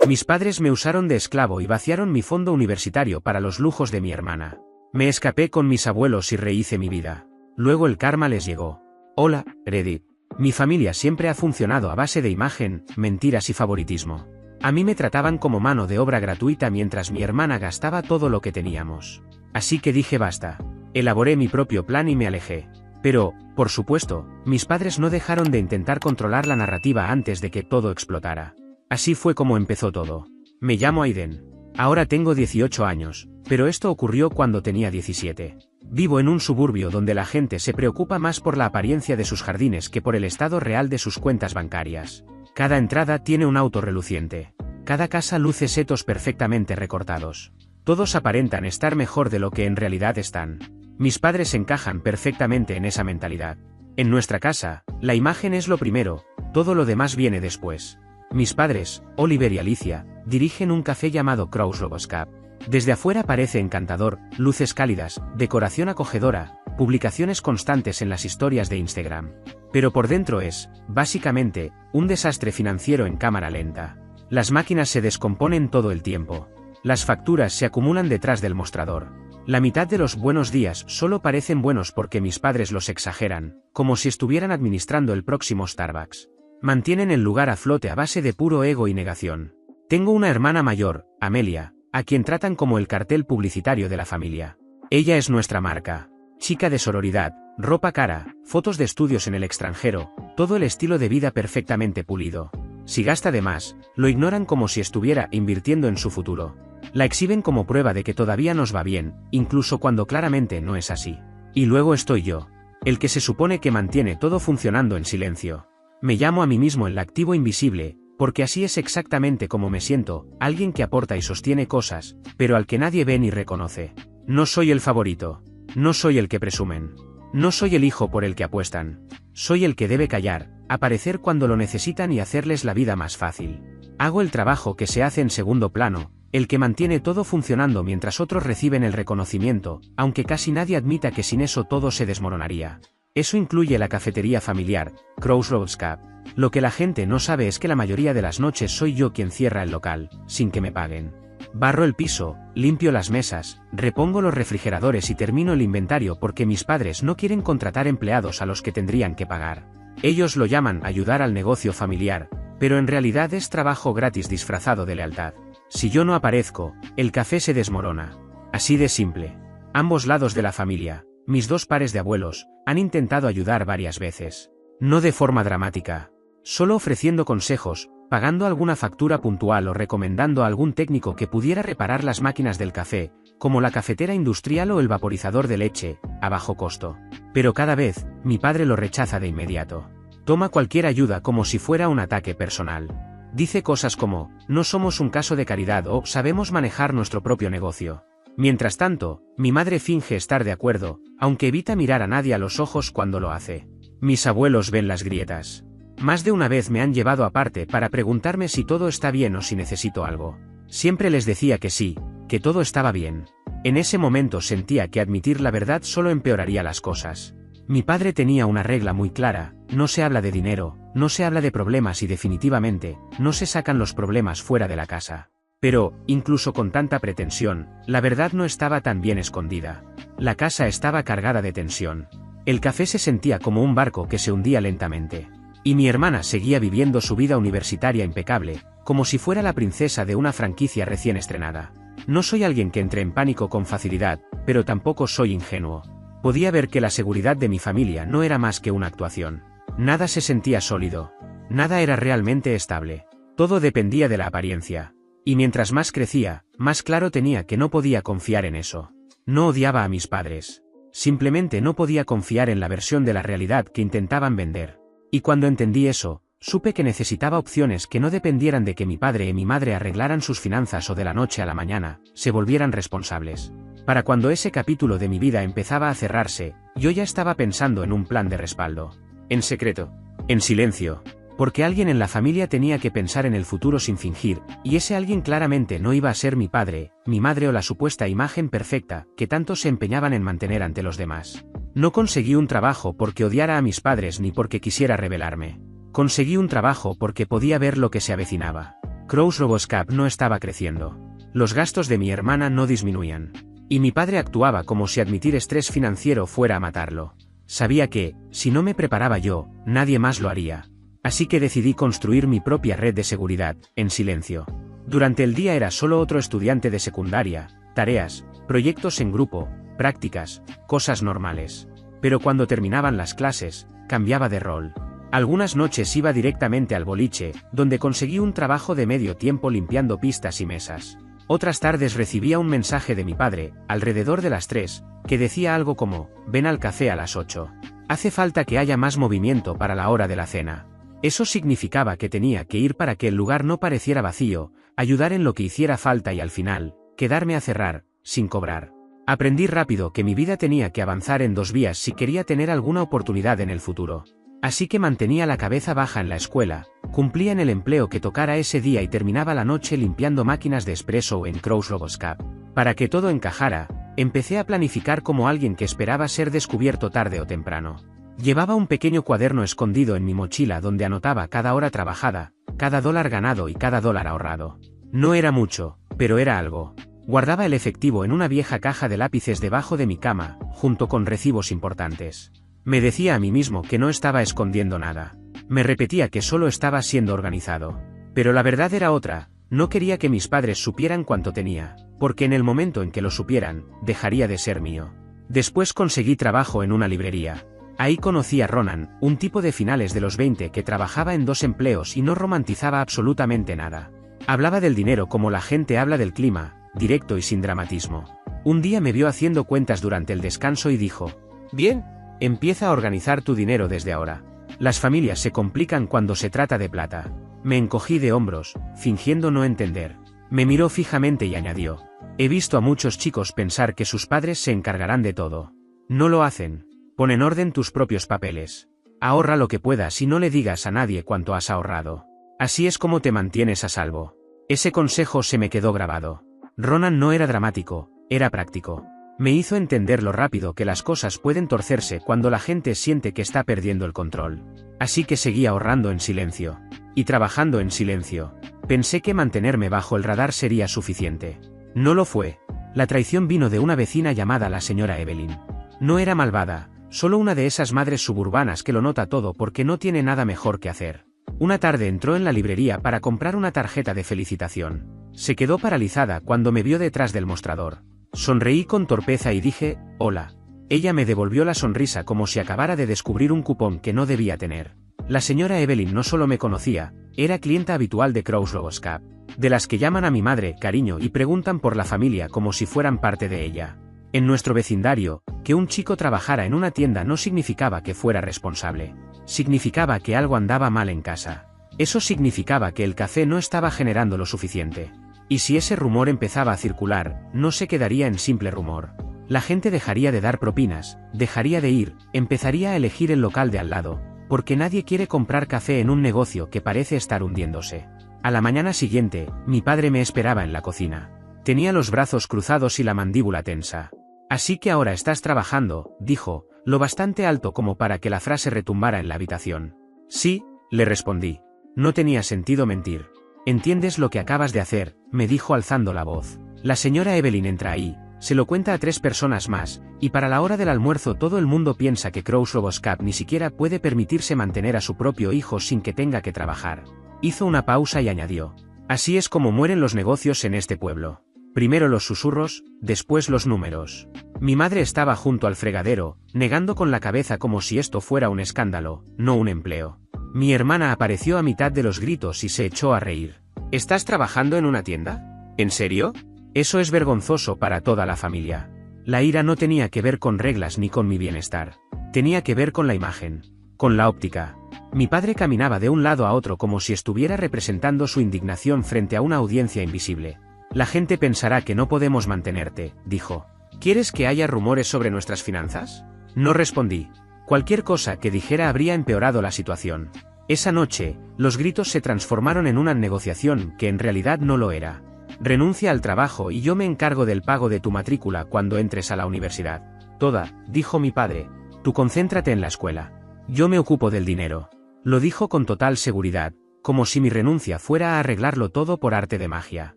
Mis padres me usaron de esclavo y vaciaron mi fondo universitario para los lujos de mi hermana. Me escapé con mis abuelos y rehice mi vida. Luego el karma les llegó. Hola, Reddit. Mi familia siempre ha funcionado a base de imagen, mentiras y favoritismo. A mí me trataban como mano de obra gratuita mientras mi hermana gastaba todo lo que teníamos. Así que dije basta. Elaboré mi propio plan y me alejé. Pero, por supuesto, mis padres no dejaron de intentar controlar la narrativa antes de que todo explotara. Así fue como empezó todo. Me llamo Aiden. Ahora tengo 18 años, pero esto ocurrió cuando tenía 17. Vivo en un suburbio donde la gente se preocupa más por la apariencia de sus jardines que por el estado real de sus cuentas bancarias. Cada entrada tiene un auto reluciente. Cada casa luce setos perfectamente recortados. Todos aparentan estar mejor de lo que en realidad están. Mis padres encajan perfectamente en esa mentalidad. En nuestra casa, la imagen es lo primero, todo lo demás viene después. Mis padres, Oliver y Alicia, dirigen un café llamado Crossroads Cab. Desde afuera parece encantador, luces cálidas, decoración acogedora, publicaciones constantes en las historias de Instagram. Pero por dentro es, básicamente, un desastre financiero en cámara lenta. Las máquinas se descomponen todo el tiempo. Las facturas se acumulan detrás del mostrador. La mitad de los buenos días solo parecen buenos porque mis padres los exageran, como si estuvieran administrando el próximo Starbucks. Mantienen el lugar a flote a base de puro ego y negación. Tengo una hermana mayor, Amelia, a quien tratan como el cartel publicitario de la familia. Ella es nuestra marca. Chica de sororidad, ropa cara, fotos de estudios en el extranjero, todo el estilo de vida perfectamente pulido. Si gasta de más, lo ignoran como si estuviera invirtiendo en su futuro. La exhiben como prueba de que todavía nos va bien, incluso cuando claramente no es así. Y luego estoy yo, el que se supone que mantiene todo funcionando en silencio. Me llamo a mí mismo el activo invisible, porque así es exactamente como me siento, alguien que aporta y sostiene cosas, pero al que nadie ve ni reconoce. No soy el favorito. No soy el que presumen. No soy el hijo por el que apuestan. Soy el que debe callar, aparecer cuando lo necesitan y hacerles la vida más fácil. Hago el trabajo que se hace en segundo plano, el que mantiene todo funcionando mientras otros reciben el reconocimiento, aunque casi nadie admita que sin eso todo se desmoronaría. Eso incluye la cafetería familiar, Crossroads Cab. Lo que la gente no sabe es que la mayoría de las noches soy yo quien cierra el local, sin que me paguen. Barro el piso, limpio las mesas, repongo los refrigeradores y termino el inventario porque mis padres no quieren contratar empleados a los que tendrían que pagar. Ellos lo llaman ayudar al negocio familiar, pero en realidad es trabajo gratis disfrazado de lealtad. Si yo no aparezco, el café se desmorona. Así de simple. Ambos lados de la familia, mis dos pares de abuelos, han intentado ayudar varias veces. No de forma dramática. Solo ofreciendo consejos, pagando alguna factura puntual o recomendando a algún técnico que pudiera reparar las máquinas del café, como la cafetera industrial o el vaporizador de leche, a bajo costo. Pero cada vez, mi padre lo rechaza de inmediato. Toma cualquier ayuda como si fuera un ataque personal. Dice cosas como, no somos un caso de caridad o sabemos manejar nuestro propio negocio. Mientras tanto, mi madre finge estar de acuerdo, aunque evita mirar a nadie a los ojos cuando lo hace. Mis abuelos ven las grietas. Más de una vez me han llevado aparte para preguntarme si todo está bien o si necesito algo. Siempre les decía que sí, que todo estaba bien. En ese momento sentía que admitir la verdad solo empeoraría las cosas. Mi padre tenía una regla muy clara, no se habla de dinero, no se habla de problemas y definitivamente, no se sacan los problemas fuera de la casa. Pero, incluso con tanta pretensión, la verdad no estaba tan bien escondida. La casa estaba cargada de tensión. El café se sentía como un barco que se hundía lentamente. Y mi hermana seguía viviendo su vida universitaria impecable, como si fuera la princesa de una franquicia recién estrenada. No soy alguien que entre en pánico con facilidad, pero tampoco soy ingenuo. Podía ver que la seguridad de mi familia no era más que una actuación. Nada se sentía sólido. Nada era realmente estable. Todo dependía de la apariencia. Y mientras más crecía, más claro tenía que no podía confiar en eso. No odiaba a mis padres. Simplemente no podía confiar en la versión de la realidad que intentaban vender. Y cuando entendí eso, supe que necesitaba opciones que no dependieran de que mi padre y mi madre arreglaran sus finanzas o de la noche a la mañana, se volvieran responsables. Para cuando ese capítulo de mi vida empezaba a cerrarse, yo ya estaba pensando en un plan de respaldo. En secreto. En silencio. Porque alguien en la familia tenía que pensar en el futuro sin fingir, y ese alguien claramente no iba a ser mi padre, mi madre o la supuesta imagen perfecta que tanto se empeñaban en mantener ante los demás. No conseguí un trabajo porque odiara a mis padres ni porque quisiera rebelarme. Conseguí un trabajo porque podía ver lo que se avecinaba. Crow's Roboscap no estaba creciendo. Los gastos de mi hermana no disminuían. Y mi padre actuaba como si admitir estrés financiero fuera a matarlo. Sabía que, si no me preparaba yo, nadie más lo haría. Así que decidí construir mi propia red de seguridad, en silencio. Durante el día era solo otro estudiante de secundaria, tareas, proyectos en grupo, prácticas, cosas normales. Pero cuando terminaban las clases, cambiaba de rol. Algunas noches iba directamente al boliche, donde conseguí un trabajo de medio tiempo limpiando pistas y mesas. Otras tardes recibía un mensaje de mi padre, alrededor de las 3, que decía algo como, ven al café a las 8. Hace falta que haya más movimiento para la hora de la cena. Eso significaba que tenía que ir para que el lugar no pareciera vacío, ayudar en lo que hiciera falta y al final, quedarme a cerrar, sin cobrar. Aprendí rápido que mi vida tenía que avanzar en 2 vías si quería tener alguna oportunidad en el futuro. Así que mantenía la cabeza baja en la escuela, cumplía en el empleo que tocara ese día y terminaba la noche limpiando máquinas de espresso en Crow's Roboscap. Para que todo encajara, empecé a planificar como alguien que esperaba ser descubierto tarde o temprano. Llevaba un pequeño cuaderno escondido en mi mochila donde anotaba cada hora trabajada, cada dólar ganado y cada dólar ahorrado. No era mucho, pero era algo. Guardaba el efectivo en una vieja caja de lápices debajo de mi cama, junto con recibos importantes. Me decía a mí mismo que no estaba escondiendo nada. Me repetía que solo estaba siendo organizado. Pero la verdad era otra, no quería que mis padres supieran cuánto tenía, porque en el momento en que lo supieran, dejaría de ser mío. Después conseguí trabajo en una librería. Ahí conocí a Ronan, un tipo de finales de los 20 que trabajaba en 2 empleos y no romantizaba absolutamente nada. Hablaba del dinero como la gente habla del clima, directo y sin dramatismo. Un día me vio haciendo cuentas durante el descanso y dijo, bien, empieza a organizar tu dinero desde ahora. Las familias se complican cuando se trata de plata. Me encogí de hombros, fingiendo no entender. Me miró fijamente y añadió, he visto a muchos chicos pensar que sus padres se encargarán de todo. No lo hacen. Pon en orden tus propios papeles. Ahorra lo que puedas y no le digas a nadie cuánto has ahorrado. Así es como te mantienes a salvo. Ese consejo se me quedó grabado. Ronan no era dramático, era práctico. Me hizo entender lo rápido que las cosas pueden torcerse cuando la gente siente que está perdiendo el control. Así que seguí ahorrando en silencio. Y trabajando en silencio. Pensé que mantenerme bajo el radar sería suficiente. No lo fue. La traición vino de una vecina llamada la señora Evelyn. No era malvada, solo una de esas madres suburbanas que lo nota todo porque no tiene nada mejor que hacer. Una tarde entró en la librería para comprar una tarjeta de felicitación. Se quedó paralizada cuando me vio detrás del mostrador. Sonreí con torpeza y dije, hola. Ella me devolvió la sonrisa como si acabara de descubrir un cupón que no debía tener. La señora Evelyn no solo me conocía, era clienta habitual de Crow's Roboscap, de las que llaman a mi madre, cariño, y preguntan por la familia como si fueran parte de ella. En nuestro vecindario, que un chico trabajara en una tienda no significaba que fuera responsable. Significaba que algo andaba mal en casa. Eso significaba que el café no estaba generando lo suficiente. Y si ese rumor empezaba a circular, no se quedaría en simple rumor. La gente dejaría de dar propinas, dejaría de ir, empezaría a elegir el local de al lado, porque nadie quiere comprar café en un negocio que parece estar hundiéndose. A la mañana siguiente, mi padre me esperaba en la cocina. Tenía los brazos cruzados y la mandíbula tensa. Así que ahora estás trabajando, dijo, lo bastante alto como para que la frase retumbara en la habitación. Sí, le respondí. No tenía sentido mentir. ¿Entiendes lo que acabas de hacer?, me dijo alzando la voz. La señora Evelyn entra ahí, se lo cuenta a 3 personas más, y para la hora del almuerzo todo el mundo piensa que Crow's Roboscap ni siquiera puede permitirse mantener a su propio hijo sin que tenga que trabajar. Hizo una pausa y añadió. Así es como mueren los negocios en este pueblo. Primero los susurros, después los números. Mi madre estaba junto al fregadero, negando con la cabeza como si esto fuera un escándalo, no un empleo. Mi hermana apareció a mitad de los gritos y se echó a reír. ¿Estás trabajando en una tienda? ¿En serio? Eso es vergonzoso para toda la familia. La ira no tenía que ver con reglas ni con mi bienestar. Tenía que ver con la imagen, con la óptica. Mi padre caminaba de un lado a otro como si estuviera representando su indignación frente a una audiencia invisible. La gente pensará que no podemos mantenerte, dijo. ¿Quieres que haya rumores sobre nuestras finanzas? No respondí. Cualquier cosa que dijera habría empeorado la situación. Esa noche, los gritos se transformaron en una negociación que en realidad no lo era. Renuncia al trabajo y yo me encargo del pago de tu matrícula cuando entres a la universidad. Toda, dijo mi padre. Tú concéntrate en la escuela. Yo me ocupo del dinero. Lo dijo con total seguridad, como si mi renuncia fuera a arreglarlo todo por arte de magia.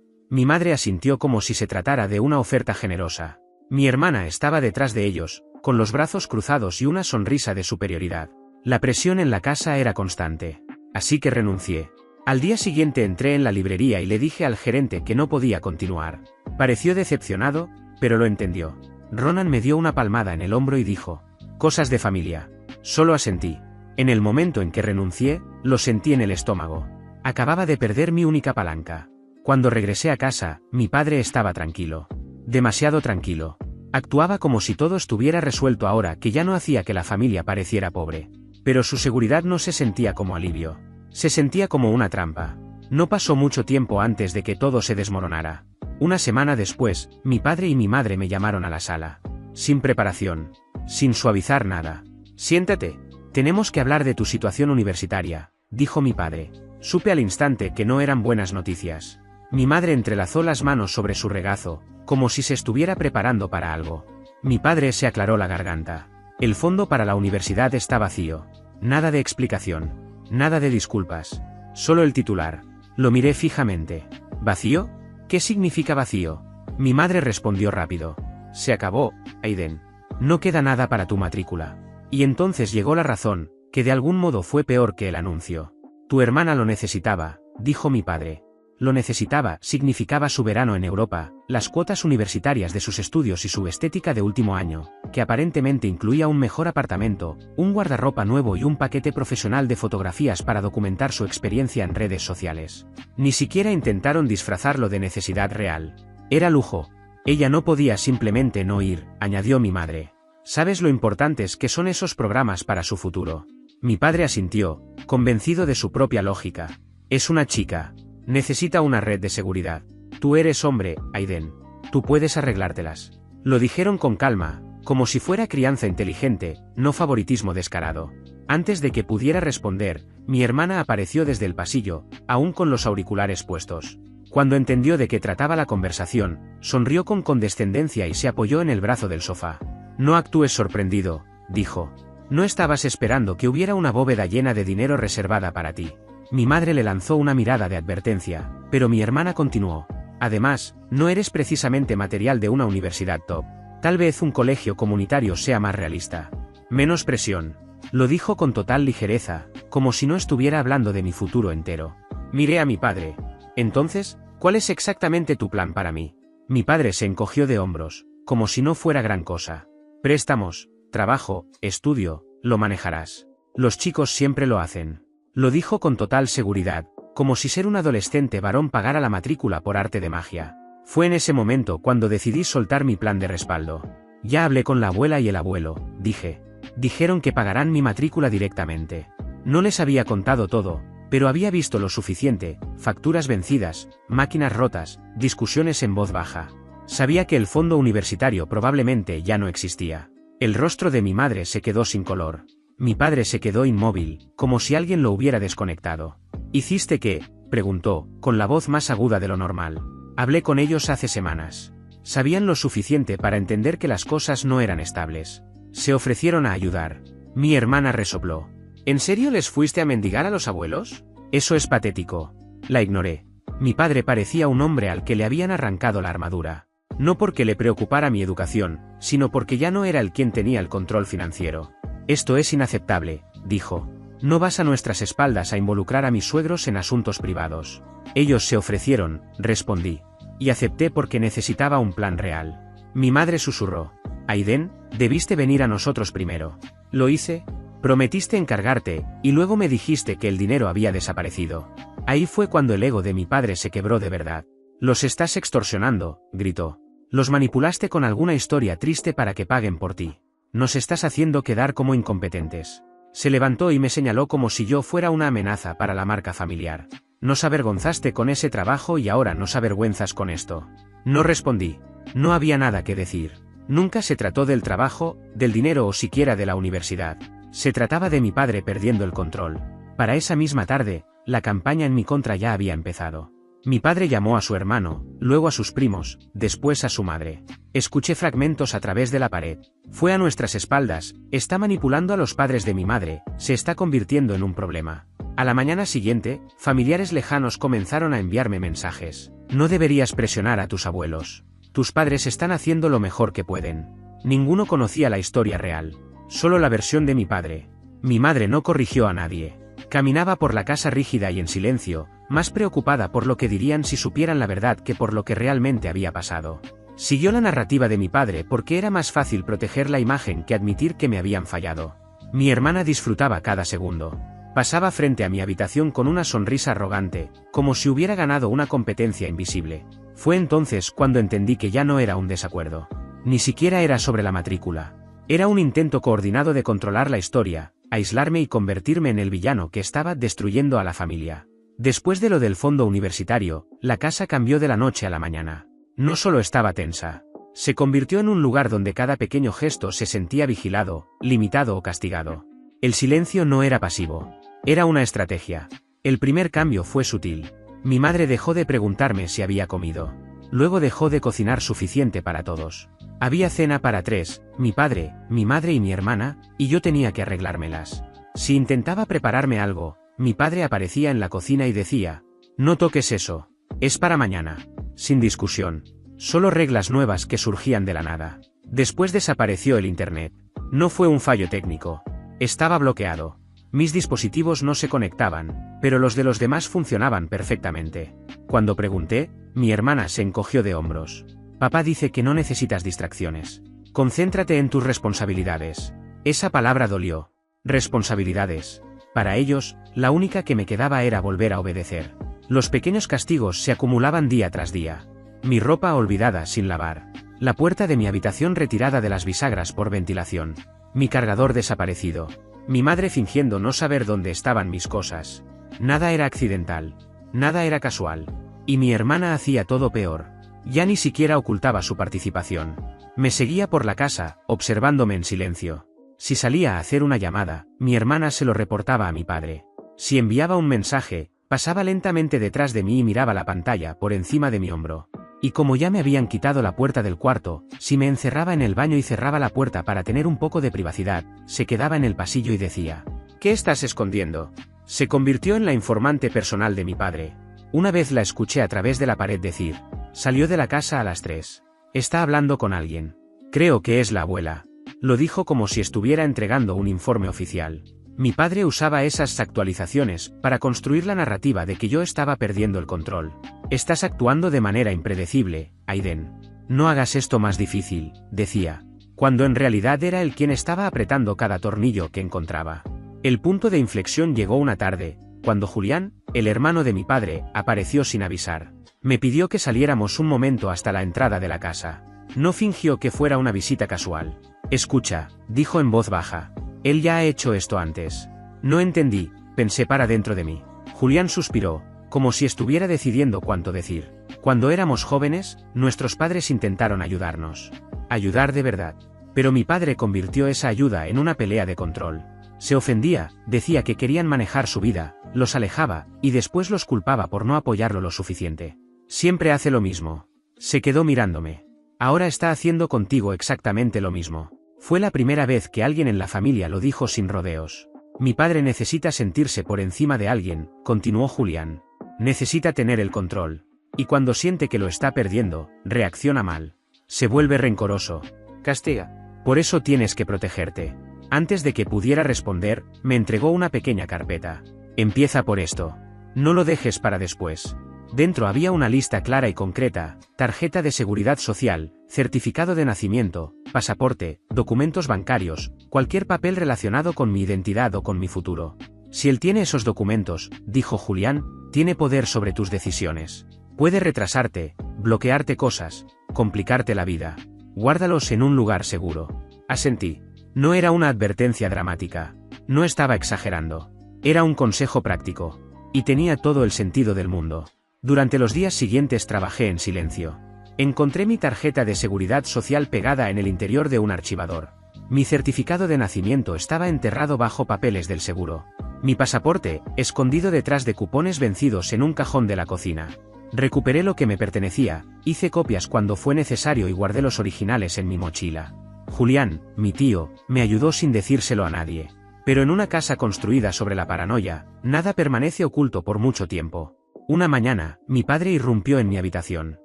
Mi madre asintió como si se tratara de una oferta generosa. Mi hermana estaba detrás de ellos, con los brazos cruzados y una sonrisa de superioridad. La presión en la casa era constante. Así que renuncié. Al día siguiente entré en la librería y le dije al gerente que no podía continuar. Pareció decepcionado, pero lo entendió. Ronan me dio una palmada en el hombro y dijo: «Cosas de familia». Solo asentí. En el momento en que renuncié, lo sentí en el estómago. Acababa de perder mi única palanca. Cuando regresé a casa, mi padre estaba tranquilo. Demasiado tranquilo. Actuaba como si todo estuviera resuelto ahora que ya no hacía que la familia pareciera pobre. Pero su seguridad no se sentía como alivio. Se sentía como una trampa. No pasó mucho tiempo antes de que todo se desmoronara. Una semana después, mi padre y mi madre me llamaron a la sala. Sin preparación. Sin suavizar nada. «Siéntate. Tenemos que hablar de tu situación universitaria», dijo mi padre. Supe al instante que no eran buenas noticias. Mi madre entrelazó las manos sobre su regazo, como si se estuviera preparando para algo. Mi padre se aclaró la garganta. El fondo para la universidad está vacío. Nada de explicación. Nada de disculpas. Solo el titular. Lo miré fijamente. ¿Vacío? ¿Qué significa vacío? Mi madre respondió rápido. Se acabó, Aiden. No queda nada para tu matrícula. Y entonces llegó la razón, que de algún modo fue peor que el anuncio. Tu hermana lo necesitaba, dijo mi padre. Lo necesitaba significaba su verano en Europa, las cuotas universitarias de sus estudios y su estética de último año, que aparentemente incluía un mejor apartamento, un guardarropa nuevo y un paquete profesional de fotografías para documentar su experiencia en redes sociales. Ni siquiera intentaron disfrazarlo de necesidad real. Era lujo. Ella no podía simplemente no ir, añadió mi madre. ¿Sabes lo importantes que son esos programas para su futuro? Mi padre asintió, convencido de su propia lógica. Es una chica. Necesita una red de seguridad. Tú eres hombre, Aiden. Tú puedes arreglártelas. Lo dijeron con calma, como si fuera crianza inteligente, no favoritismo descarado. Antes de que pudiera responder, mi hermana apareció desde el pasillo, aún con los auriculares puestos. Cuando entendió de qué trataba la conversación, sonrió con condescendencia y se apoyó en el brazo del sofá. «No actúes sorprendido», dijo. «No estabas esperando que hubiera una bóveda llena de dinero reservada para ti». Mi madre le lanzó una mirada de advertencia, pero mi hermana continuó. «Además, no eres precisamente material de una universidad top. Tal vez un colegio comunitario sea más realista. Menos presión». Lo dijo con total ligereza, como si no estuviera hablando de mi futuro entero. Miré a mi padre. «Entonces, ¿cuál es exactamente tu plan para mí?» Mi padre se encogió de hombros, como si no fuera gran cosa. «Préstamos, trabajo, estudio, lo manejarás. Los chicos siempre lo hacen». Lo dijo con total seguridad, como si ser un adolescente varón pagara la matrícula por arte de magia. Fue en ese momento cuando decidí soltar mi plan de respaldo. «Ya hablé con la abuela y el abuelo», dije. «Dijeron que pagarán mi matrícula directamente». No les había contado todo, pero había visto lo suficiente: facturas vencidas, máquinas rotas, discusiones en voz baja. Sabía que el fondo universitario probablemente ya no existía. El rostro de mi madre se quedó sin color. Mi padre se quedó inmóvil, como si alguien lo hubiera desconectado. «¿Hiciste qué?», preguntó, con la voz más aguda de lo normal. «Hablé con ellos hace semanas. Sabían lo suficiente para entender que las cosas no eran estables. Se ofrecieron a ayudar». Mi hermana resopló. «¿En serio les fuiste a mendigar a los abuelos? Eso es patético». La ignoré. Mi padre parecía un hombre al que le habían arrancado la armadura. No porque le preocupara mi educación, sino porque ya no era él quien tenía el control financiero. «Esto es inaceptable», dijo. «No vas a nuestras espaldas a involucrar a mis suegros en asuntos privados». «Ellos se ofrecieron», respondí. «Y acepté porque necesitaba un plan real». Mi madre susurró. «Aiden, debiste venir a nosotros primero». «Lo hice». «Prometiste encargarte, y luego me dijiste que el dinero había desaparecido». Ahí fue cuando el ego de mi padre se quebró de verdad. «Los estás extorsionando», gritó. «Los manipulaste con alguna historia triste para que paguen por ti. Nos estás haciendo quedar como incompetentes». Se levantó y me señaló como si yo fuera una amenaza para la marca familiar. «Nos avergonzaste con ese trabajo y ahora nos avergüenzas con esto». No respondí. No había nada que decir. Nunca se trató del trabajo, del dinero o siquiera de la universidad. Se trataba de mi padre perdiendo el control. Para esa misma tarde, la campaña en mi contra ya había empezado. Mi padre llamó a su hermano, luego a sus primos, después a su madre. Escuché fragmentos a través de la pared. «Fue a nuestras espaldas, está manipulando a los padres de mi madre, se está convirtiendo en un problema». A la mañana siguiente, familiares lejanos comenzaron a enviarme mensajes. No deberías presionar a tus abuelos. Tus padres están haciendo lo mejor que pueden. Ninguno conocía la historia real. Solo la versión de mi padre. Mi madre no corrigió a nadie. Caminaba por la casa rígida y en silencio, más preocupada por lo que dirían si supieran la verdad que por lo que realmente había pasado. Siguió la narrativa de mi padre porque era más fácil proteger la imagen que admitir que me habían fallado. Mi hermana disfrutaba cada segundo. Pasaba frente a mi habitación con una sonrisa arrogante, como si hubiera ganado una competencia invisible. Fue entonces cuando entendí que ya no era un desacuerdo. Ni siquiera era sobre la matrícula. Era un intento coordinado de controlar la historia, aislarme y convertirme en el villano que estaba destruyendo a la familia. Después de lo del fondo universitario, la casa cambió de la noche a la mañana. No solo estaba tensa. Se convirtió en un lugar donde cada pequeño gesto se sentía vigilado, limitado o castigado. El silencio no era pasivo. Era una estrategia. El primer cambio fue sutil. Mi madre dejó de preguntarme si había comido. Luego dejó de cocinar suficiente para todos. Había cena para 3, mi padre, mi madre y mi hermana, y yo tenía que arreglármelas. Si intentaba prepararme algo, mi padre aparecía en la cocina y decía: no toques eso. Es para mañana. Sin discusión. Solo reglas nuevas que surgían de la nada. Después desapareció el internet. No fue un fallo técnico. Estaba bloqueado. Mis dispositivos no se conectaban, pero los de los demás funcionaban perfectamente. Cuando pregunté, mi hermana se encogió de hombros. Papá dice que no necesitas distracciones. Concéntrate en tus responsabilidades. Esa palabra dolió. Responsabilidades. Para ellos, la única que me quedaba era volver a obedecer. Los pequeños castigos se acumulaban día tras día. Mi ropa olvidada sin lavar. La puerta de mi habitación retirada de las bisagras por ventilación. Mi cargador desaparecido. Mi madre fingiendo no saber dónde estaban mis cosas. Nada era accidental. Nada era casual. Y mi hermana hacía todo peor. Ya ni siquiera ocultaba su participación. Me seguía por la casa, observándome en silencio. Si salía a hacer una llamada, mi hermana se lo reportaba a mi padre. Si enviaba un mensaje, pasaba lentamente detrás de mí y miraba la pantalla por encima de mi hombro. Y como ya me habían quitado la puerta del cuarto, si me encerraba en el baño y cerraba la puerta para tener un poco de privacidad, se quedaba en el pasillo y decía: ¿qué estás escondiendo? Se convirtió en la informante personal de mi padre. Una vez la escuché a través de la pared decir: salió de la casa a las 3. Está hablando con alguien. Creo que es la abuela. Lo dijo como si estuviera entregando un informe oficial. Mi padre usaba esas actualizaciones para construir la narrativa de que yo estaba perdiendo el control. Estás actuando de manera impredecible, Aiden. No hagas esto más difícil, decía. Cuando en realidad era él quien estaba apretando cada tornillo que encontraba. El punto de inflexión llegó una tarde, cuando Julián, el hermano de mi padre, apareció sin avisar. Me pidió que saliéramos un momento hasta la entrada de la casa. No fingió que fuera una visita casual. Escucha, dijo en voz baja. Él ya ha hecho esto antes. No entendí, pensé para dentro de mí. Julián suspiró, como si estuviera decidiendo cuánto decir. Cuando éramos jóvenes, nuestros padres intentaron ayudarnos. Ayudar de verdad. Pero mi padre convirtió esa ayuda en una pelea de control. Se ofendía, decía que querían manejar su vida, los alejaba, y después los culpaba por no apoyarlo lo suficiente. Siempre hace lo mismo. Se quedó mirándome. Ahora está haciendo contigo exactamente lo mismo. Fue la primera vez que alguien en la familia lo dijo sin rodeos. Mi padre necesita sentirse por encima de alguien, continuó Julián. Necesita tener el control. Y cuando siente que lo está perdiendo, reacciona mal. Se vuelve rencoroso. Castiga. Por eso tienes que protegerte. Antes de que pudiera responder, me entregó una pequeña carpeta. Empieza por esto. No lo dejes para después. Dentro había una lista clara y concreta: tarjeta de seguridad social, certificado de nacimiento, pasaporte, documentos bancarios, cualquier papel relacionado con mi identidad o con mi futuro. Si él tiene esos documentos, dijo Julián, tiene poder sobre tus decisiones. Puede retrasarte, bloquearte cosas, complicarte la vida. Guárdalos en un lugar seguro. Asentí. No era una advertencia dramática. No estaba exagerando. Era un consejo práctico. Y tenía todo el sentido del mundo. Durante los días siguientes trabajé en silencio. Encontré mi tarjeta de seguridad social pegada en el interior de un archivador. Mi certificado de nacimiento estaba enterrado bajo papeles del seguro. Mi pasaporte, escondido detrás de cupones vencidos en un cajón de la cocina. Recuperé lo que me pertenecía, hice copias cuando fue necesario y guardé los originales en mi mochila. Julián, mi tío, me ayudó sin decírselo a nadie. Pero en una casa construida sobre la paranoia, nada permanece oculto por mucho tiempo. Una mañana, mi padre irrumpió en mi habitación.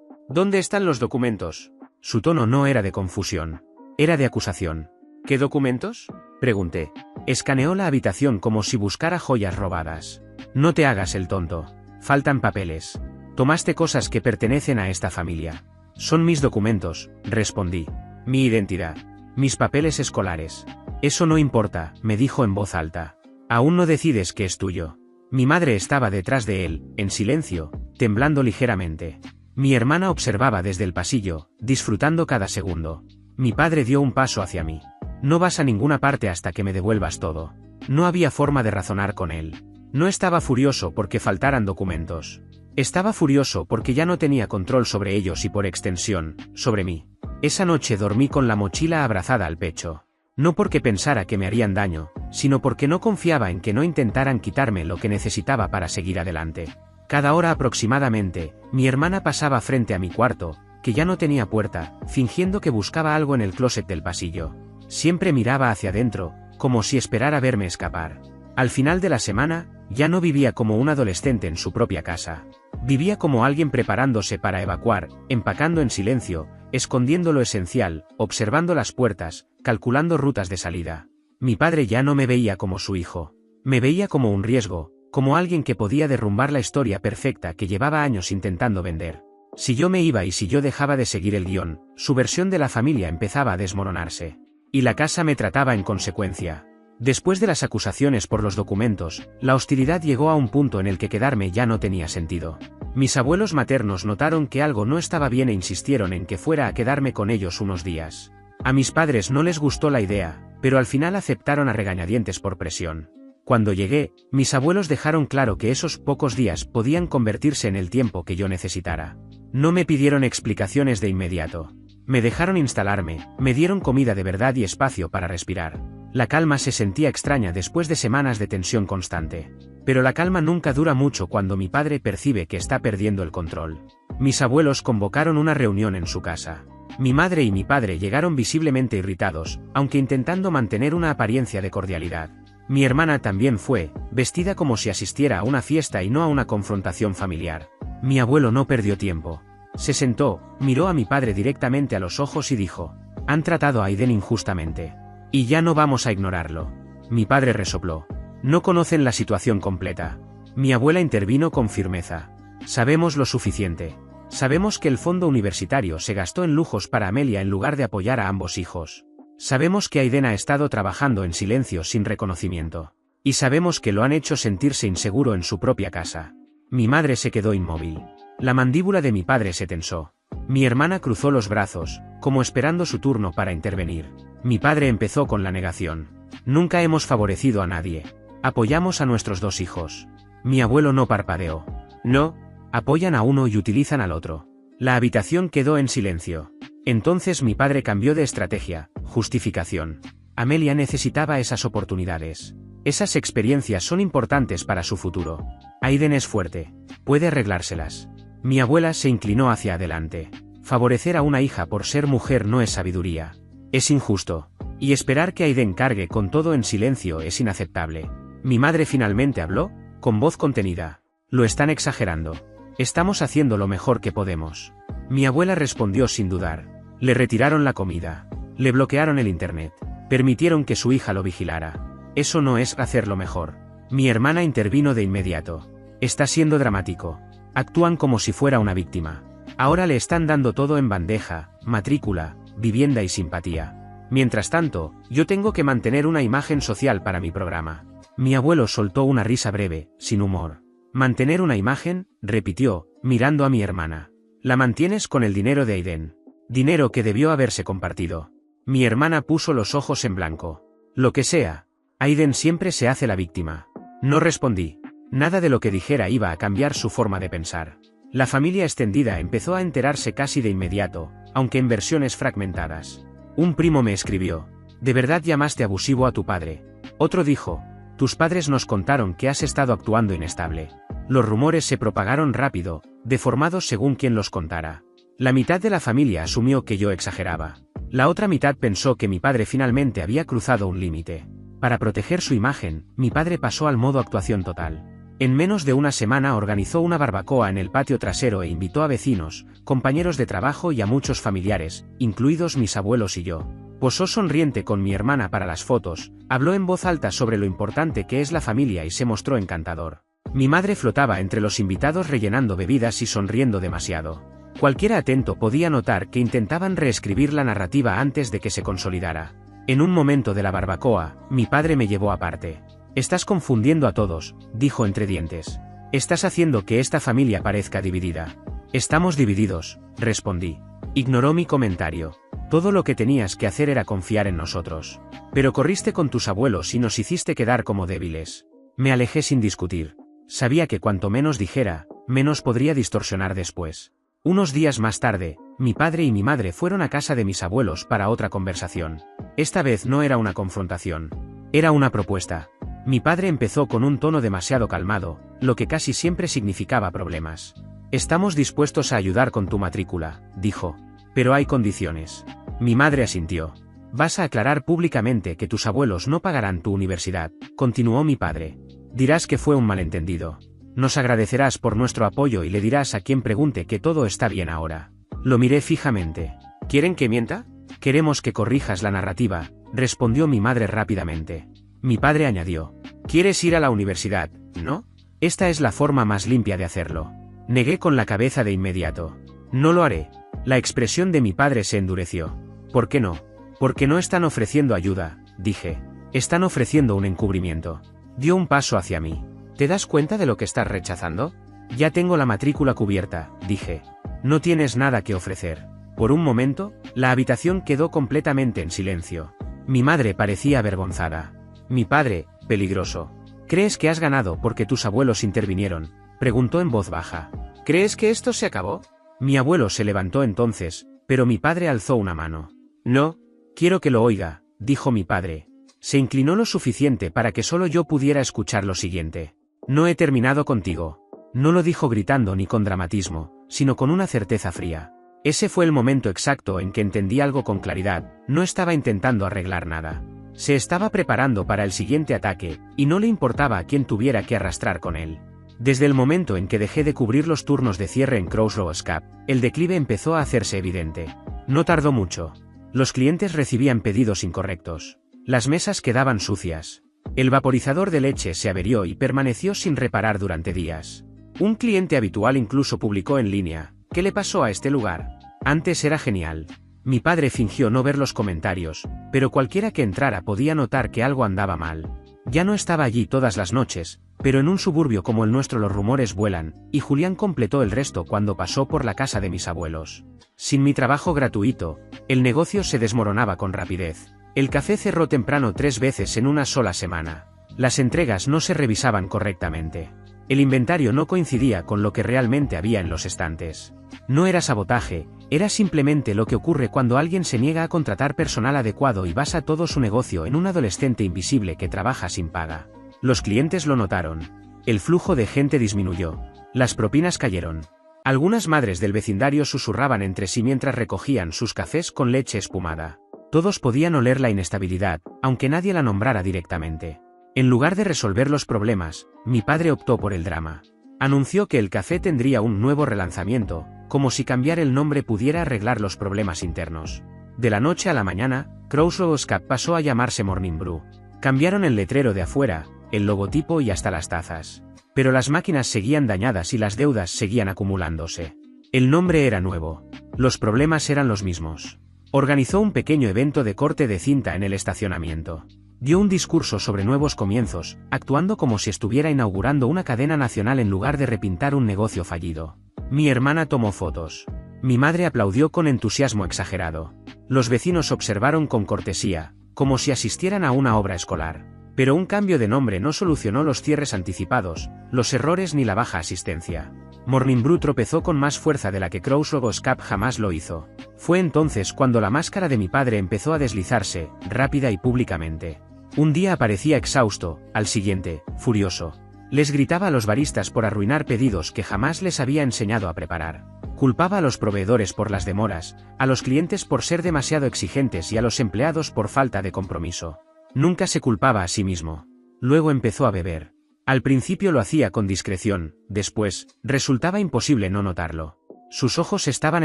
¿Dónde están los documentos? Su tono no era de confusión. Era de acusación. ¿Qué documentos? Pregunté. Escaneó la habitación como si buscara joyas robadas. No te hagas el tonto. Faltan papeles. Tomaste cosas que pertenecen a esta familia. Son mis documentos, respondí. Mi identidad. Mis papeles escolares. Eso no importa, me dijo en voz alta. Aún no decides qué es tuyo. Mi madre estaba detrás de él, en silencio, temblando ligeramente. Mi hermana observaba desde el pasillo, disfrutando cada segundo. Mi padre dio un paso hacia mí. No vas a ninguna parte hasta que me devuelvas todo. No había forma de razonar con él. No estaba furioso porque faltaran documentos. Estaba furioso porque ya no tenía control sobre ellos y por extensión, sobre mí. Esa noche dormí con la mochila abrazada al pecho. No porque pensara que me harían daño, sino porque no confiaba en que no intentaran quitarme lo que necesitaba para seguir adelante. Cada hora aproximadamente, mi hermana pasaba frente a mi cuarto, que ya no tenía puerta, fingiendo que buscaba algo en el closet del pasillo. Siempre miraba hacia adentro, como si esperara verme escapar. Al final de la semana, ya no vivía como un adolescente en su propia casa. Vivía como alguien preparándose para evacuar, empacando en silencio, escondiendo lo esencial, observando las puertas, calculando rutas de salida. Mi padre ya no me veía como su hijo. Me veía como un riesgo, como alguien que podía derrumbar la historia perfecta que llevaba años intentando vender. Si yo me iba y si yo dejaba de seguir el guión, su versión de la familia empezaba a desmoronarse. Y la casa me trataba en consecuencia. Después de las acusaciones por los documentos, la hostilidad llegó a un punto en el que quedarme ya no tenía sentido. Mis abuelos maternos notaron que algo no estaba bien e insistieron en que fuera a quedarme con ellos unos días. A mis padres no les gustó la idea, pero al final aceptaron a regañadientes por presión. Cuando llegué, mis abuelos dejaron claro que esos pocos días podían convertirse en el tiempo que yo necesitara. No me pidieron explicaciones de inmediato. Me dejaron instalarme, me dieron comida de verdad y espacio para respirar. La calma se sentía extraña después de semanas de tensión constante. Pero la calma nunca dura mucho cuando mi padre percibe que está perdiendo el control. Mis abuelos convocaron una reunión en su casa. Mi madre y mi padre llegaron visiblemente irritados, aunque intentando mantener una apariencia de cordialidad. Mi hermana también fue, vestida como si asistiera a una fiesta y no a una confrontación familiar. Mi abuelo no perdió tiempo. Se sentó, miró a mi padre directamente a los ojos y dijo: «Han tratado a Aiden injustamente. Y ya no vamos a ignorarlo». Mi padre resopló. «No conocen la situación completa». Mi abuela intervino con firmeza. «Sabemos lo suficiente. Sabemos que el fondo universitario se gastó en lujos para Amelia en lugar de apoyar a ambos hijos. Sabemos que Aiden ha estado trabajando en silencio sin reconocimiento. Y sabemos que lo han hecho sentirse inseguro en su propia casa». Mi madre se quedó inmóvil. La mandíbula de mi padre se tensó. Mi hermana cruzó los brazos, como esperando su turno para intervenir. Mi padre empezó con la negación. «Nunca hemos favorecido a nadie. Apoyamos a nuestros dos hijos». Mi abuelo no parpadeó. «No, apoyan a uno y utilizan al otro». La habitación quedó en silencio. Entonces mi padre cambió de estrategia, justificación. Amelia necesitaba esas oportunidades. Esas experiencias son importantes para su futuro. Aiden es fuerte. Puede arreglárselas. Mi abuela se inclinó hacia adelante. Favorecer a una hija por ser mujer no es sabiduría. Es injusto. Y esperar que Aiden cargue con todo en silencio es inaceptable. Mi madre finalmente habló, con voz contenida. «Lo están exagerando. Estamos haciendo lo mejor que podemos». Mi abuela respondió sin dudar. Le retiraron la comida. Le bloquearon el internet. Permitieron que su hija lo vigilara. Eso no es hacerlo mejor. Mi hermana intervino de inmediato. «Está siendo dramático. Actúan como si fuera una víctima. Ahora le están dando todo en bandeja, matrícula, vivienda y simpatía. Mientras tanto, yo tengo que mantener una imagen social para mi programa». Mi abuelo soltó una risa breve, sin humor. «¿Mantener una imagen?», repitió, mirando a mi hermana. «La mantienes con el dinero de Aiden. Dinero que debió haberse compartido». Mi hermana puso los ojos en blanco. «Lo que sea. Aiden siempre se hace la víctima». No respondí. Nada de lo que dijera iba a cambiar su forma de pensar. La familia extendida empezó a enterarse casi de inmediato, aunque en versiones fragmentadas. Un primo me escribió: «¿De verdad llamaste abusivo a tu padre?». Otro dijo: «Tus padres nos contaron que has estado actuando inestable». Los rumores se propagaron rápido, deformados según quien los contara. La mitad de la familia asumió que yo exageraba. La otra mitad pensó que mi padre finalmente había cruzado un límite. Para proteger su imagen, mi padre pasó al modo actuación total. En menos de una semana organizó una barbacoa en el patio trasero e invitó a vecinos, compañeros de trabajo y a muchos familiares, incluidos mis abuelos y yo. Posó sonriente con mi hermana para las fotos, habló en voz alta sobre lo importante que es la familia y se mostró encantador. Mi madre flotaba entre los invitados rellenando bebidas y sonriendo demasiado. Cualquiera atento podía notar que intentaban reescribir la narrativa antes de que se consolidara. En un momento de la barbacoa, mi padre me llevó aparte. «Estás confundiendo a todos», dijo entre dientes. «Estás haciendo que esta familia parezca dividida». «Estamos divididos», respondí. Ignoró mi comentario. «Todo lo que tenías que hacer era confiar en nosotros. Pero corriste con tus abuelos y nos hiciste quedar como débiles». Me alejé sin discutir. Sabía que cuanto menos dijera, menos podría distorsionar después. Unos días más tarde, mi padre y mi madre fueron a casa de mis abuelos para otra conversación. Esta vez no era una confrontación. Era una propuesta. Mi padre empezó con un tono demasiado calmado, lo que casi siempre significaba problemas. «Estamos dispuestos a ayudar con tu matrícula», dijo. «Pero hay condiciones». Mi madre asintió. «Vas a aclarar públicamente que tus abuelos no pagarán tu universidad», continuó mi padre. «Dirás que fue un malentendido. Nos agradecerás por nuestro apoyo y le dirás a quien pregunte que todo está bien ahora». Lo miré fijamente. «¿Quieren que mienta?» «Queremos que corrijas la narrativa», respondió mi madre rápidamente. Mi padre añadió. «¿Quieres ir a la universidad, no? Esta es la forma más limpia de hacerlo». Negué con la cabeza de inmediato. «No lo haré». La expresión de mi padre se endureció. «¿Por qué no?» «Porque no están ofreciendo ayuda», dije. «Están ofreciendo un encubrimiento». Dio un paso hacia mí. «¿Te das cuenta de lo que estás rechazando?» «Ya tengo la matrícula cubierta», dije. «No tienes nada que ofrecer». Por un momento, la habitación quedó completamente en silencio. Mi madre parecía avergonzada. Mi padre, peligroso. «¿Crees que has ganado porque tus abuelos intervinieron?», preguntó en voz baja. «¿Crees que esto se acabó?» Mi abuelo se levantó entonces, pero mi padre alzó una mano. «No, quiero que lo oiga», dijo mi padre. Se inclinó lo suficiente para que solo yo pudiera escuchar lo siguiente. «No he terminado contigo». No lo dijo gritando ni con dramatismo, sino con una certeza fría. Ese fue el momento exacto en que entendí algo con claridad. No estaba intentando arreglar nada. Se estaba preparando para el siguiente ataque, y no le importaba a quién tuviera que arrastrar con él. Desde el momento en que dejé de cubrir los turnos de cierre en Crossroads Cup, el declive empezó a hacerse evidente. No tardó mucho. Los clientes recibían pedidos incorrectos. Las mesas quedaban sucias. El vaporizador de leche se averió y permaneció sin reparar durante días. Un cliente habitual incluso publicó en línea: «¿Qué le pasó a este lugar? Antes era genial». Mi padre fingió no ver los comentarios, pero cualquiera que entrara podía notar que algo andaba mal. Ya no estaba allí todas las noches, pero en un suburbio como el nuestro los rumores vuelan, y Julián completó el resto cuando pasó por la casa de mis abuelos. Sin mi trabajo gratuito, el negocio se desmoronaba con rapidez. El café cerró temprano 3 veces en una sola semana. Las entregas no se revisaban correctamente. El inventario no coincidía con lo que realmente había en los estantes. No era sabotaje, era simplemente lo que ocurre cuando alguien se niega a contratar personal adecuado y basa todo su negocio en un adolescente invisible que trabaja sin paga. Los clientes lo notaron. El flujo de gente disminuyó. Las propinas cayeron. Algunas madres del vecindario susurraban entre sí mientras recogían sus cafés con leche espumada. Todos podían oler la inestabilidad, aunque nadie la nombrara directamente. En lugar de resolver los problemas, mi padre optó por el drama. Anunció que el café tendría un nuevo relanzamiento, como si cambiar el nombre pudiera arreglar los problemas internos. De la noche a la mañana, Crossroads Cup pasó a llamarse Morning Brew. Cambiaron el letrero de afuera, el logotipo y hasta las tazas. Pero las máquinas seguían dañadas y las deudas seguían acumulándose. El nombre era nuevo. Los problemas eran los mismos. Organizó un pequeño evento de corte de cinta en el estacionamiento. Dio un discurso sobre nuevos comienzos, actuando como si estuviera inaugurando una cadena nacional en lugar de repintar un negocio fallido. Mi hermana tomó fotos. Mi madre aplaudió con entusiasmo exagerado. Los vecinos observaron con cortesía, como si asistieran a una obra escolar. Pero un cambio de nombre no solucionó los cierres anticipados, los errores ni la baja asistencia. Morning Brew tropezó con más fuerza de la que Crossroads Cup jamás lo hizo. Fue entonces cuando la máscara de mi padre empezó a deslizarse, rápida y públicamente. Un día aparecía exhausto, al siguiente, furioso. Les gritaba a los baristas por arruinar pedidos que jamás les había enseñado a preparar. Culpaba a los proveedores por las demoras, a los clientes por ser demasiado exigentes y a los empleados por falta de compromiso. Nunca se culpaba a sí mismo. Luego empezó a beber. Al principio lo hacía con discreción, después, resultaba imposible no notarlo. Sus ojos estaban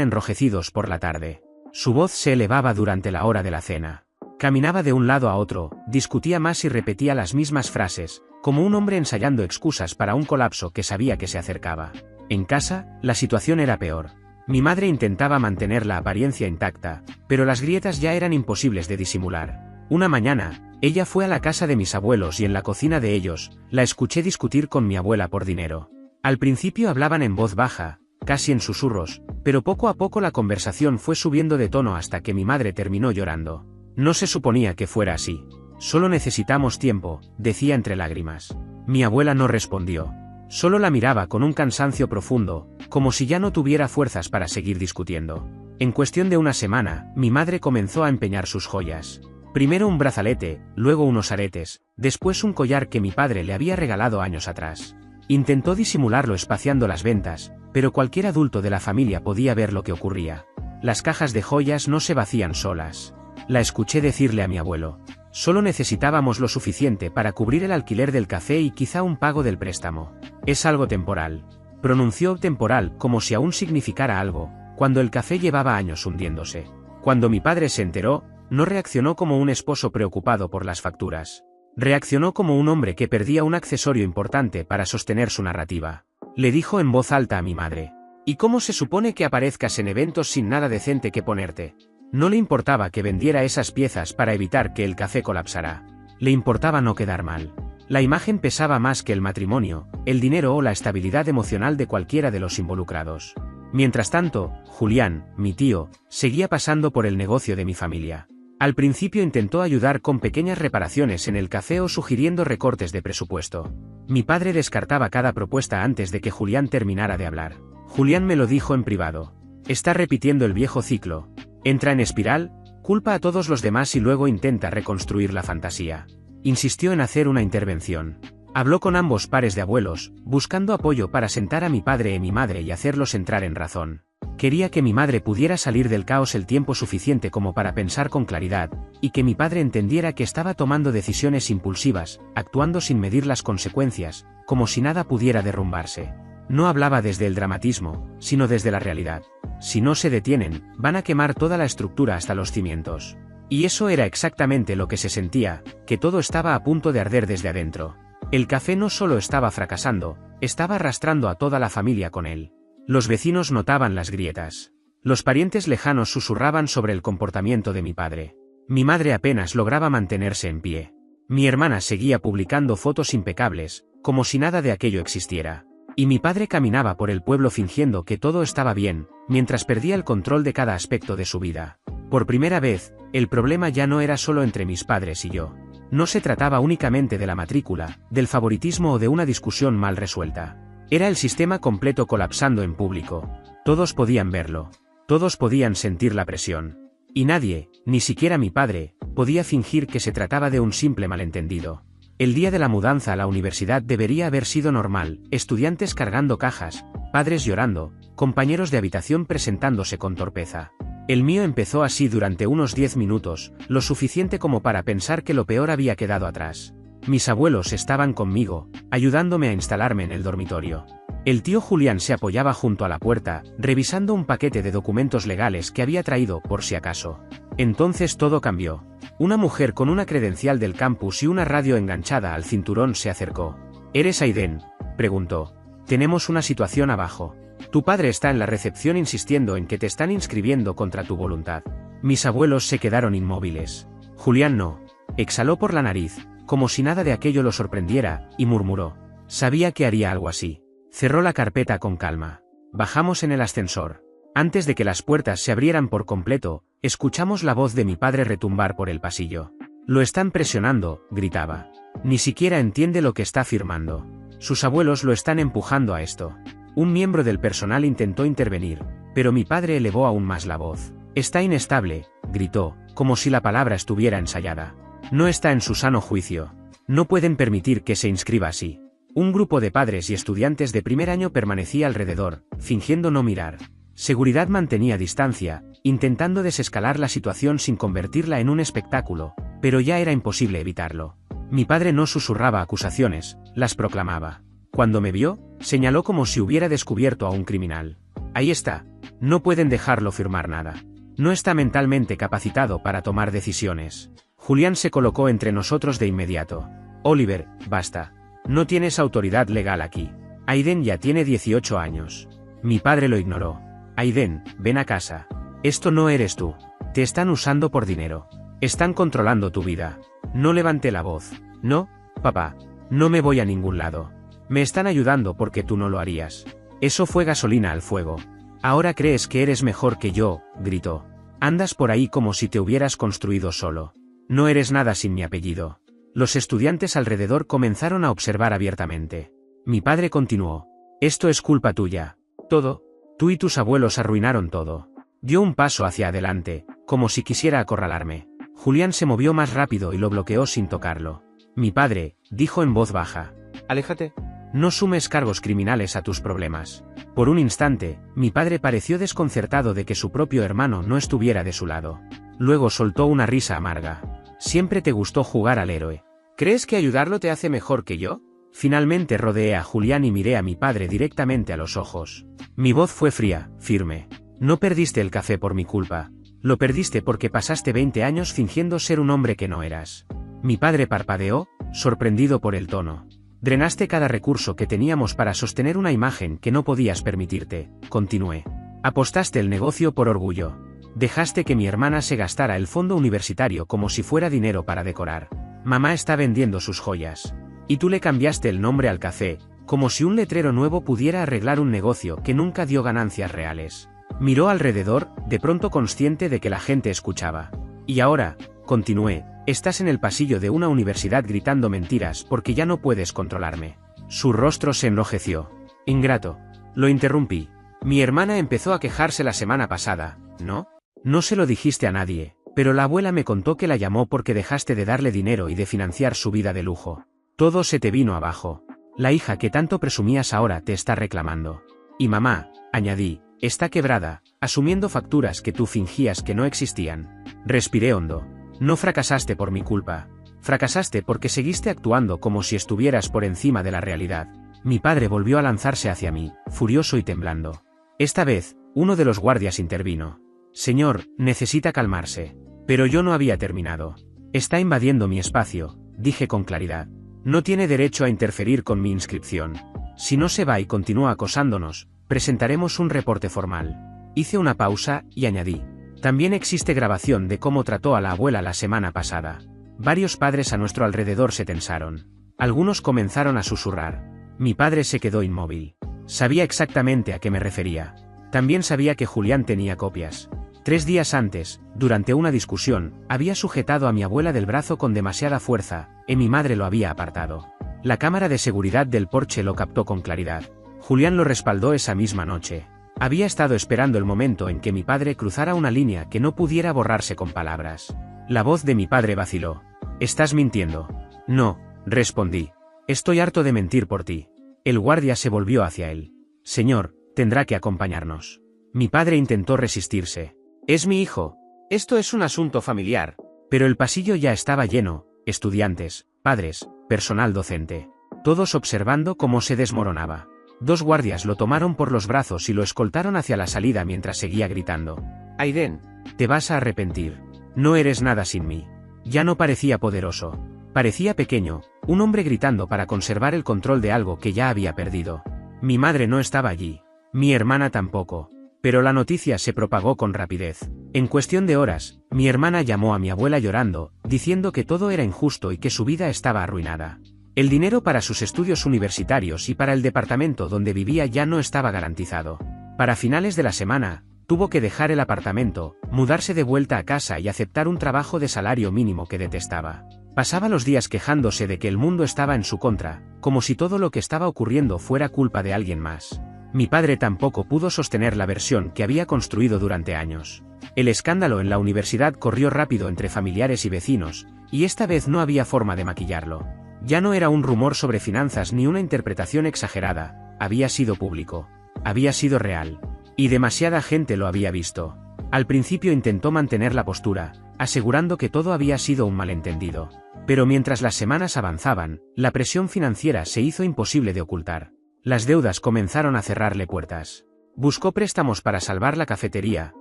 enrojecidos por la tarde. Su voz se elevaba durante la hora de la cena. Caminaba de un lado a otro, discutía más y repetía las mismas frases, como un hombre ensayando excusas para un colapso que sabía que se acercaba. En casa, la situación era peor. Mi madre intentaba mantener la apariencia intacta, pero las grietas ya eran imposibles de disimular. Una mañana, ella fue a la casa de mis abuelos y en la cocina de ellos, la escuché discutir con mi abuela por dinero. Al principio hablaban en voz baja, casi en susurros, pero poco a poco la conversación fue subiendo de tono hasta que mi madre terminó llorando. No se suponía que fuera así. Solo necesitamos tiempo, decía entre lágrimas. Mi abuela no respondió. Solo la miraba con un cansancio profundo, como si ya no tuviera fuerzas para seguir discutiendo. En cuestión de una semana, mi madre comenzó a empeñar sus joyas. Primero un brazalete, luego unos aretes, después un collar que mi padre le había regalado años atrás. Intentó disimularlo espaciando las ventas, pero cualquier adulto de la familia podía ver lo que ocurría. Las cajas de joyas no se vacían solas. La escuché decirle a mi abuelo. Solo necesitábamos lo suficiente para cubrir el alquiler del café y quizá un pago del préstamo. Es algo temporal. Pronunció temporal como si aún significara algo, cuando el café llevaba años hundiéndose. Cuando mi padre se enteró, no reaccionó como un esposo preocupado por las facturas. Reaccionó como un hombre que perdía un accesorio importante para sostener su narrativa. Le dijo en voz alta a mi madre. ¿Y cómo se supone que aparezcas en eventos sin nada decente que ponerte? No le importaba que vendiera esas piezas para evitar que el café colapsara. Le importaba no quedar mal. La imagen pesaba más que el matrimonio, el dinero o la estabilidad emocional de cualquiera de los involucrados. Mientras tanto, Julián, mi tío, seguía pasando por el negocio de mi familia. Al principio intentó ayudar con pequeñas reparaciones en el café o sugiriendo recortes de presupuesto. Mi padre descartaba cada propuesta antes de que Julián terminara de hablar. Julián me lo dijo en privado. Está repitiendo el viejo ciclo. Entra en espiral, culpa a todos los demás y luego intenta reconstruir la fantasía. Insistió en hacer una intervención. Habló con ambos pares de abuelos, buscando apoyo para sentar a mi padre y mi madre y hacerlos entrar en razón. Quería que mi madre pudiera salir del caos el tiempo suficiente como para pensar con claridad, y que mi padre entendiera que estaba tomando decisiones impulsivas, actuando sin medir las consecuencias, como si nada pudiera derrumbarse. No hablaba desde el dramatismo, sino desde la realidad. Si no se detienen, van a quemar toda la estructura hasta los cimientos. Y eso era exactamente lo que se sentía, que todo estaba a punto de arder desde adentro. El café no solo estaba fracasando, estaba arrastrando a toda la familia con él. Los vecinos notaban las grietas. Los parientes lejanos susurraban sobre el comportamiento de mi padre. Mi madre apenas lograba mantenerse en pie. Mi hermana seguía publicando fotos impecables, como si nada de aquello existiera. Y mi padre caminaba por el pueblo fingiendo que todo estaba bien, mientras perdía el control de cada aspecto de su vida. Por primera vez, el problema ya no era solo entre mis padres y yo. No se trataba únicamente de la matrícula, del favoritismo o de una discusión mal resuelta. Era el sistema completo colapsando en público. Todos podían verlo. Todos podían sentir la presión. Y nadie, ni siquiera mi padre, podía fingir que se trataba de un simple malentendido. El día de la mudanza a la universidad debería haber sido normal, estudiantes cargando cajas, padres llorando, compañeros de habitación presentándose con torpeza. El mío empezó así durante unos 10 minutos, lo suficiente como para pensar que lo peor había quedado atrás. Mis abuelos estaban conmigo, ayudándome a instalarme en el dormitorio. El tío Julián se apoyaba junto a la puerta, revisando un paquete de documentos legales que había traído por si acaso. Entonces todo cambió. Una mujer con una credencial del campus y una radio enganchada al cinturón se acercó. ¿Eres Aiden?, preguntó. Tenemos una situación abajo. Tu padre está en la recepción insistiendo en que te están inscribiendo contra tu voluntad. Mis abuelos se quedaron inmóviles. Julián no. Exhaló por la nariz, como si nada de aquello lo sorprendiera, y murmuró. Sabía que haría algo así. Cerró la carpeta con calma. Bajamos en el ascensor. Antes de que las puertas se abrieran por completo, escuchamos la voz de mi padre retumbar por el pasillo. Lo están presionando, gritaba. Ni siquiera entiende lo que está firmando. Sus abuelos lo están empujando a esto. Un miembro del personal intentó intervenir, pero mi padre elevó aún más la voz. Está inestable, gritó, como si la palabra estuviera ensayada. No está en su sano juicio. No pueden permitir que se inscriba así. Un grupo de padres y estudiantes de primer año permanecía alrededor, fingiendo no mirar. Seguridad mantenía distancia, intentando desescalar la situación sin convertirla en un espectáculo, pero ya era imposible evitarlo. Mi padre no susurraba acusaciones, las proclamaba. Cuando me vio, señaló como si hubiera descubierto a un criminal. Ahí está. No pueden dejarlo firmar nada. No está mentalmente capacitado para tomar decisiones. Julián se colocó entre nosotros de inmediato. Oliver, basta. No tienes autoridad legal aquí. Aiden ya tiene 18 años. Mi padre lo ignoró. Aiden, ven a casa. Esto no eres tú. Te están usando por dinero. Están controlando tu vida. No levanté la voz. No, papá. No me voy a ningún lado. Me están ayudando porque tú no lo harías. Eso fue gasolina al fuego. Ahora crees que eres mejor que yo, gritó. Andas por ahí como si te hubieras construido solo. No eres nada sin mi apellido. Los estudiantes alrededor comenzaron a observar abiertamente. Mi padre continuó. Esto es culpa tuya. Todo. Tú y tus abuelos arruinaron todo. Dio un paso hacia adelante, como si quisiera acorralarme. Julián se movió más rápido y lo bloqueó sin tocarlo. Mi padre, dijo en voz baja. Aléjate. No sumes cargos criminales a tus problemas. Por un instante, mi padre pareció desconcertado de que su propio hermano no estuviera de su lado. Luego soltó una risa amarga. Siempre te gustó jugar al héroe. ¿Crees que ayudarlo te hace mejor que yo? Finalmente rodeé a Julián y miré a mi padre directamente a los ojos. Mi voz fue fría, firme. No perdiste el café por mi culpa. Lo perdiste porque pasaste 20 años fingiendo ser un hombre que no eras. Mi padre parpadeó, sorprendido por el tono. Drenaste cada recurso que teníamos para sostener una imagen que no podías permitirte, continué. Apostaste el negocio por orgullo. Dejaste que mi hermana se gastara el fondo universitario como si fuera dinero para decorar. Mamá está vendiendo sus joyas. Y tú le cambiaste el nombre al café, como si un letrero nuevo pudiera arreglar un negocio que nunca dio ganancias reales. Miró alrededor, de pronto consciente de que la gente escuchaba. Y ahora, continué, estás en el pasillo de una universidad gritando mentiras porque ya no puedes controlarme. Su rostro se enrojeció. Ingrato. Lo interrumpí. Mi hermana empezó a quejarse la semana pasada, ¿no? No se lo dijiste a nadie, pero la abuela me contó que la llamó porque dejaste de darle dinero y de financiar su vida de lujo. Todo se te vino abajo. La hija que tanto presumías ahora te está reclamando. Y mamá, añadí, está quebrada, asumiendo facturas que tú fingías que no existían. Respiré hondo. No fracasaste por mi culpa. Fracasaste porque seguiste actuando como si estuvieras por encima de la realidad. Mi padre volvió a lanzarse hacia mí, furioso y temblando. Esta vez, uno de los guardias intervino. Señor, necesita calmarse. Pero yo no había terminado. Está invadiendo mi espacio, dije con claridad. No tiene derecho a interferir con mi inscripción. Si no se va y continúa acosándonos, presentaremos un reporte formal. Hice una pausa y añadí. También existe grabación de cómo trató a la abuela la semana pasada. Varios padres a nuestro alrededor se tensaron. Algunos comenzaron a susurrar. Mi padre se quedó inmóvil. Sabía exactamente a qué me refería. También sabía que Julián tenía copias. 3 días antes, durante una discusión, había sujetado a mi abuela del brazo con demasiada fuerza, y mi madre lo había apartado. La cámara de seguridad del porche lo captó con claridad. Julián lo respaldó esa misma noche. Había estado esperando el momento en que mi padre cruzara una línea que no pudiera borrarse con palabras. La voz de mi padre vaciló. «¿Estás mintiendo?» «No», respondí. «Estoy harto de mentir por ti». El guardia se volvió hacia él. «Señor, tendrá que acompañarnos». Mi padre intentó resistirse. «Es mi hijo. Esto es un asunto familiar». Pero el pasillo ya estaba lleno, estudiantes, padres, personal docente. Todos observando cómo se desmoronaba. 2 guardias lo tomaron por los brazos y lo escoltaron hacia la salida mientras seguía gritando. «Aiden, te vas a arrepentir. No eres nada sin mí». Ya no parecía poderoso. Parecía pequeño, un hombre gritando para conservar el control de algo que ya había perdido. Mi madre no estaba allí. Mi hermana tampoco. Pero la noticia se propagó con rapidez. En cuestión de horas, mi hermana llamó a mi abuela llorando, diciendo que todo era injusto y que su vida estaba arruinada. El dinero para sus estudios universitarios y para el departamento donde vivía ya no estaba garantizado. Para finales de la semana, tuvo que dejar el apartamento, mudarse de vuelta a casa y aceptar un trabajo de salario mínimo que detestaba. Pasaba los días quejándose de que el mundo estaba en su contra, como si todo lo que estaba ocurriendo fuera culpa de alguien más. Mi padre tampoco pudo sostener la versión que había construido durante años. El escándalo en la universidad corrió rápido entre familiares y vecinos, y esta vez no había forma de maquillarlo. Ya no era un rumor sobre finanzas ni una interpretación exagerada, había sido público. Había sido real. Y demasiada gente lo había visto. Al principio intentó mantener la postura, asegurando que todo había sido un malentendido. Pero mientras las semanas avanzaban, la presión financiera se hizo imposible de ocultar. Las deudas comenzaron a cerrarle puertas. Buscó préstamos para salvar la cafetería,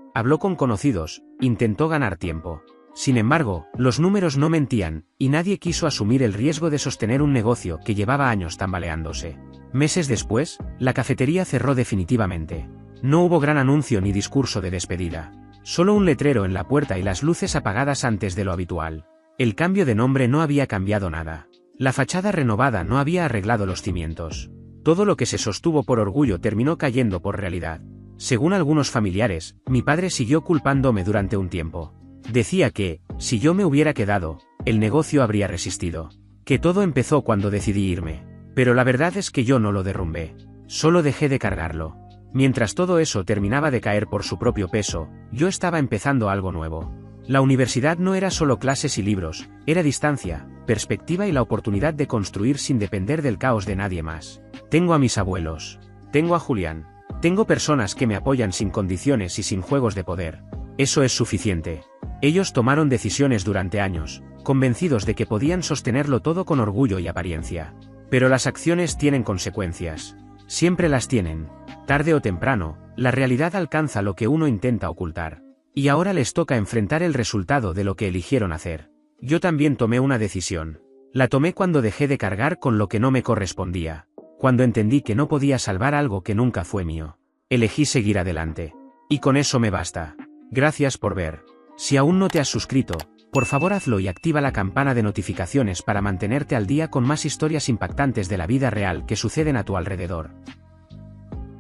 habló con conocidos, intentó ganar tiempo. Sin embargo, los números no mentían, y nadie quiso asumir el riesgo de sostener un negocio que llevaba años tambaleándose. Meses después, la cafetería cerró definitivamente. No hubo gran anuncio ni discurso de despedida. Solo un letrero en la puerta y las luces apagadas antes de lo habitual. El cambio de nombre no había cambiado nada. La fachada renovada no había arreglado los cimientos. Todo lo que se sostuvo por orgullo terminó cayendo por realidad. Según algunos familiares, mi padre siguió culpándome durante un tiempo. Decía que, si yo me hubiera quedado, el negocio habría resistido. Que todo empezó cuando decidí irme. Pero la verdad es que yo no lo derrumbé. Solo dejé de cargarlo. Mientras todo eso terminaba de caer por su propio peso, yo estaba empezando algo nuevo. La universidad no era solo clases y libros, era distancia, perspectiva y la oportunidad de construir sin depender del caos de nadie más. Tengo a mis abuelos. Tengo a Julián. Tengo personas que me apoyan sin condiciones y sin juegos de poder. Eso es suficiente. Ellos tomaron decisiones durante años, convencidos de que podían sostenerlo todo con orgullo y apariencia. Pero las acciones tienen consecuencias. Siempre las tienen. Tarde o temprano, la realidad alcanza lo que uno intenta ocultar. Y ahora les toca enfrentar el resultado de lo que eligieron hacer. Yo también tomé una decisión. La tomé cuando dejé de cargar con lo que no me correspondía. Cuando entendí que no podía salvar algo que nunca fue mío. Elegí seguir adelante. Y con eso me basta. Gracias por ver. Si aún no te has suscrito, por favor hazlo y activa la campana de notificaciones para mantenerte al día con más historias impactantes de la vida real que suceden a tu alrededor.